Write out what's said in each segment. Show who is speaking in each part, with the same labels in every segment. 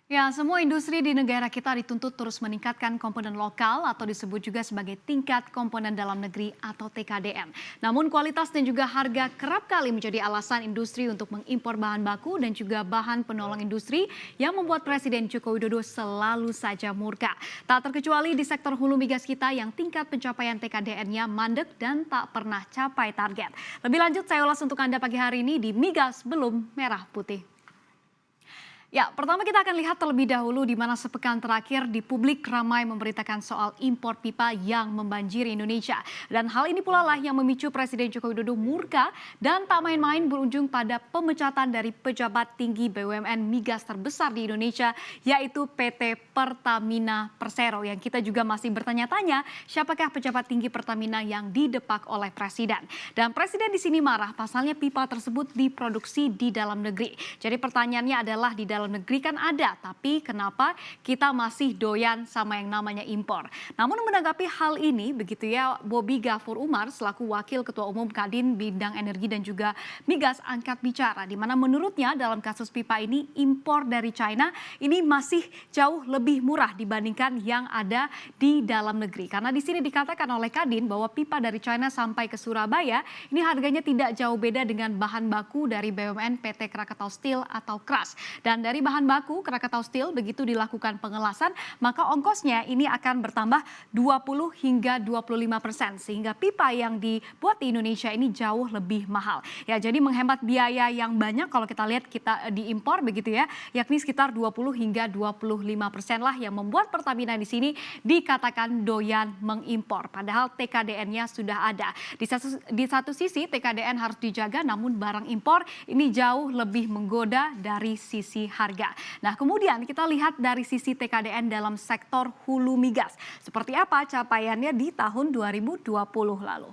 Speaker 1: Ya, semua industri di negara kita dituntut terus meningkatkan komponen lokal atau disebut juga sebagai tingkat komponen dalam negeri atau TKDN. Namun kualitas dan juga harga kerap kali menjadi alasan industri untuk mengimpor bahan baku dan juga bahan penolong industri yang membuat Presiden Joko Widodo selalu saja murka. Tak terkecuali di sektor hulu migas kita yang tingkat pencapaian TKDN-nya mandek dan tak pernah capai target. Lebih lanjut saya ulas untuk Anda pagi hari ini di Migas Belum Merah Putih. Ya, pertama kita akan lihat terlebih dahulu di mana sepekan terakhir di publik ramai memberitakan soal impor pipa yang membanjiri Indonesia. Dan hal ini pula lah yang memicu Presiden Joko Widodo murka dan tak main-main berujung pada pemecatan dari pejabat tinggi BUMN migas terbesar di Indonesia, yaitu PT Pertamina Persero. Yang kita juga masih bertanya-tanya, siapakah pejabat tinggi Pertamina yang didepak oleh Presiden. Dan Presiden di sini marah, pasalnya pipa tersebut diproduksi di dalam negeri. Jadi pertanyaannya adalah di dalam negeri kan ada, tapi kenapa kita masih doyan sama yang namanya impor? Namun menanggapi hal ini, begitu ya, Bobi Gafur Umar selaku Wakil Ketua Umum Kadin Bidang Energi dan juga Migas angkat bicara, di mana menurutnya dalam kasus pipa ini impor dari China ini masih jauh lebih murah dibandingkan yang ada di dalam negeri. Karena di sini dikatakan oleh Kadin bahwa pipa dari China sampai ke Surabaya ini harganya tidak jauh beda dengan bahan baku dari BUMN PT Krakatau Steel atau KRAS. Dan dari bahan baku Krakatau Steel begitu dilakukan pengelasan, maka ongkosnya ini akan bertambah 20 hingga 25%, sehingga pipa yang dibuat di Indonesia ini jauh lebih mahal. Ya, jadi menghemat biaya yang banyak kalau kita lihat kita diimpor begitu ya, yakni sekitar 20 hingga 25% lah yang membuat Pertamina di sini dikatakan doyan mengimpor. Padahal TKDN-nya sudah ada. Di satu sisi TKDN harus dijaga, namun barang impor ini jauh lebih menggoda dari sisi harga. Nah, kemudian kita lihat dari sisi TKDN dalam sektor hulu migas. Seperti apa capaiannya di tahun 2020 lalu.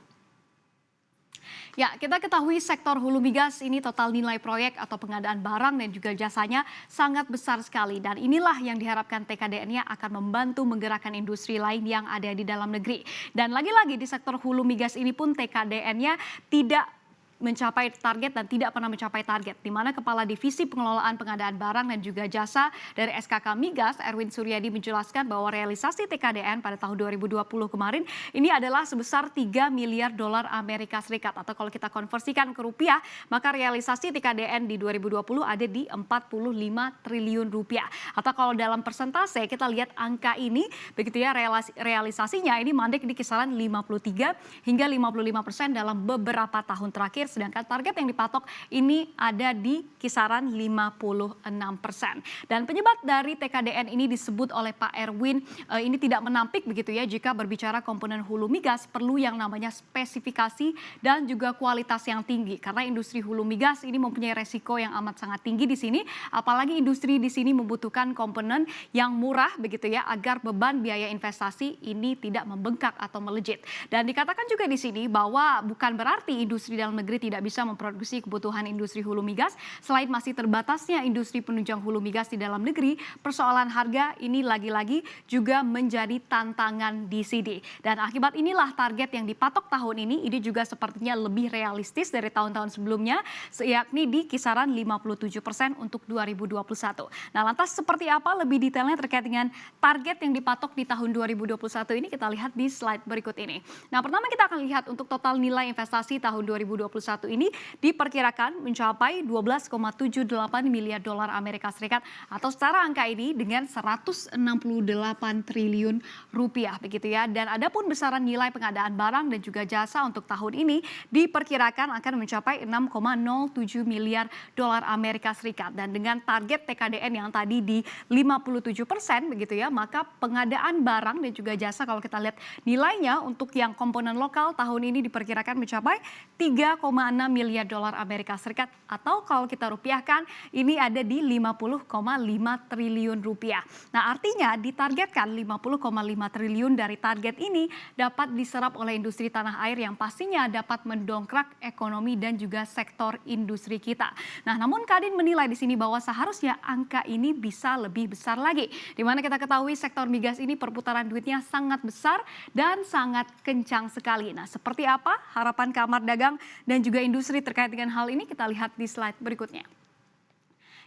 Speaker 1: Ya, kita ketahui sektor hulu migas ini total nilai proyek atau pengadaan barang dan juga jasanya sangat besar sekali. Dan inilah yang diharapkan TKDN-nya akan membantu menggerakkan industri lain yang ada di dalam negeri. Dan lagi-lagi di sektor hulu migas ini pun TKDN-nya tidak mencapai target dan tidak pernah mencapai target, di mana Kepala Divisi Pengelolaan Pengadaan Barang dan juga Jasa dari SKK Migas, Erwin Suryadi menjelaskan bahwa realisasi TKDN pada tahun 2020 kemarin ini adalah sebesar 3 miliar dolar Amerika Serikat, atau kalau kita konversikan ke rupiah, maka realisasi TKDN di 2020 ada di 45 triliun rupiah. Atau kalau dalam persentase kita lihat angka ini, begitu ya, realisasinya ini mandek di kisaran 53 hingga 55% dalam beberapa tahun terakhir. Sedangkan target yang dipatok ini ada di kisaran 56%. Dan penyebab dari TKDN ini disebut oleh Pak Erwin ini tidak menampik begitu ya, jika berbicara komponen hulu migas perlu yang namanya spesifikasi dan juga kualitas yang tinggi. Karena industri hulu migas ini mempunyai resiko yang amat sangat tinggi di sini, apalagi industri di sini membutuhkan komponen yang murah begitu ya, agar beban biaya investasi ini tidak membengkak atau melejit. Dan dikatakan juga di sini bahwa bukan berarti industri dalam negeri tidak bisa memproduksi kebutuhan industri hulu migas. Selain masih terbatasnya industri penunjang hulu migas di dalam negeri, persoalan harga ini lagi-lagi juga menjadi tantangan di sini. Dan akibat inilah target yang dipatok tahun ini juga sepertinya lebih realistis dari tahun-tahun sebelumnya, yakni di kisaran 57% untuk 2021. Nah, lantas seperti apa lebih detailnya terkait dengan target yang dipatok di tahun 2021 ini, kita lihat di slide berikut ini. Nah, pertama kita akan lihat untuk total nilai investasi tahun 2021 ini diperkirakan mencapai 12,78 miliar dolar Amerika Serikat, atau secara angka ini dengan 168 triliun rupiah begitu ya. Dan adapun besaran nilai pengadaan barang dan juga jasa untuk tahun ini diperkirakan akan mencapai 6,07 miliar dolar Amerika Serikat. Dan dengan target TKDN yang tadi di 57% begitu ya, maka pengadaan barang dan juga jasa kalau kita lihat nilainya untuk yang komponen lokal tahun ini diperkirakan mencapai 3,6 miliar dolar Amerika Serikat, atau kalau kita rupiahkan ini ada di 50,5 triliun rupiah. Nah, artinya ditargetkan 50,5 triliun dari target ini dapat diserap oleh industri tanah air yang pastinya dapat mendongkrak ekonomi dan juga sektor industri kita. Nah, namun Kadin menilai di sini bahwa seharusnya angka ini bisa lebih besar lagi, di mana kita ketahui sektor migas ini perputaran duitnya sangat besar dan sangat kencang sekali. Nah, seperti apa harapan Kamar Dagang dan juga industri terkait dengan hal ini, kita lihat di slide berikutnya.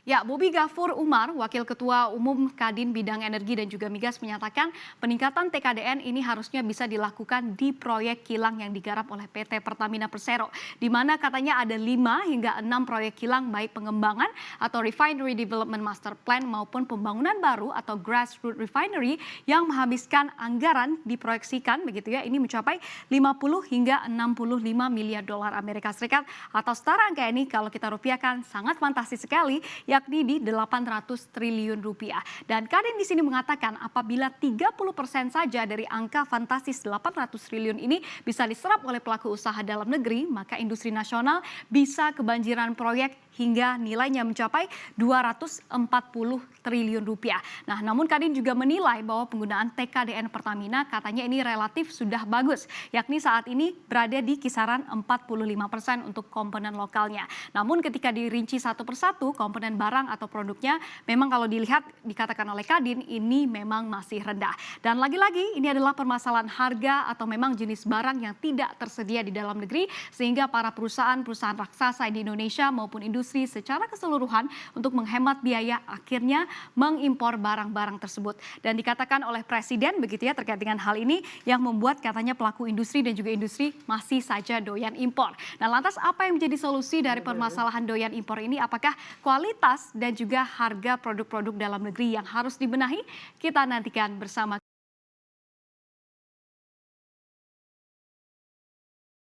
Speaker 1: Ya, Bobi Gafur Umar, Wakil Ketua Umum Kadin Bidang Energi dan juga Migas menyatakan peningkatan TKDN ini harusnya bisa dilakukan di proyek kilang yang digarap oleh PT Pertamina Persero, di mana katanya ada 5 hingga 6 proyek kilang baik pengembangan atau Refinery Development Master Plan maupun pembangunan baru atau Grassroots Refinery yang menghabiskan anggaran diproyeksikan begitu ya, ini mencapai 50 hingga 65 miliar dolar Amerika Serikat atau setara angka ini kalau kita rupiahkan sangat fantastis sekali, yakni di 800 triliun rupiah. Dan Kadin di sini mengatakan apabila 30% saja dari angka fantastis 800 triliun ini bisa diserap oleh pelaku usaha dalam negeri, maka industri nasional bisa kebanjiran proyek hingga nilainya mencapai 240 triliun rupiah. Nah, namun Kadin juga menilai bahwa penggunaan TKDN Pertamina katanya ini relatif sudah bagus, yakni saat ini berada di kisaran 45% untuk komponen lokalnya. Namun ketika dirinci satu persatu komponen barang atau produknya, memang kalau dilihat dikatakan oleh Kadin ini memang masih rendah. Dan lagi-lagi ini adalah permasalahan harga atau memang jenis barang yang tidak tersedia di dalam negeri sehingga para perusahaan-perusahaan raksasa di Indonesia maupun industri secara keseluruhan untuk menghemat biaya akhirnya mengimpor barang-barang tersebut. Dan dikatakan oleh Presiden begitu ya terkait dengan hal ini yang membuat katanya pelaku industri dan juga industri masih saja doyan impor. Nah, lantas apa yang menjadi solusi dari permasalahan doyan impor ini? Apakah kualitas dan juga harga produk-produk dalam negeri yang harus dibenahi? Kita nantikan bersama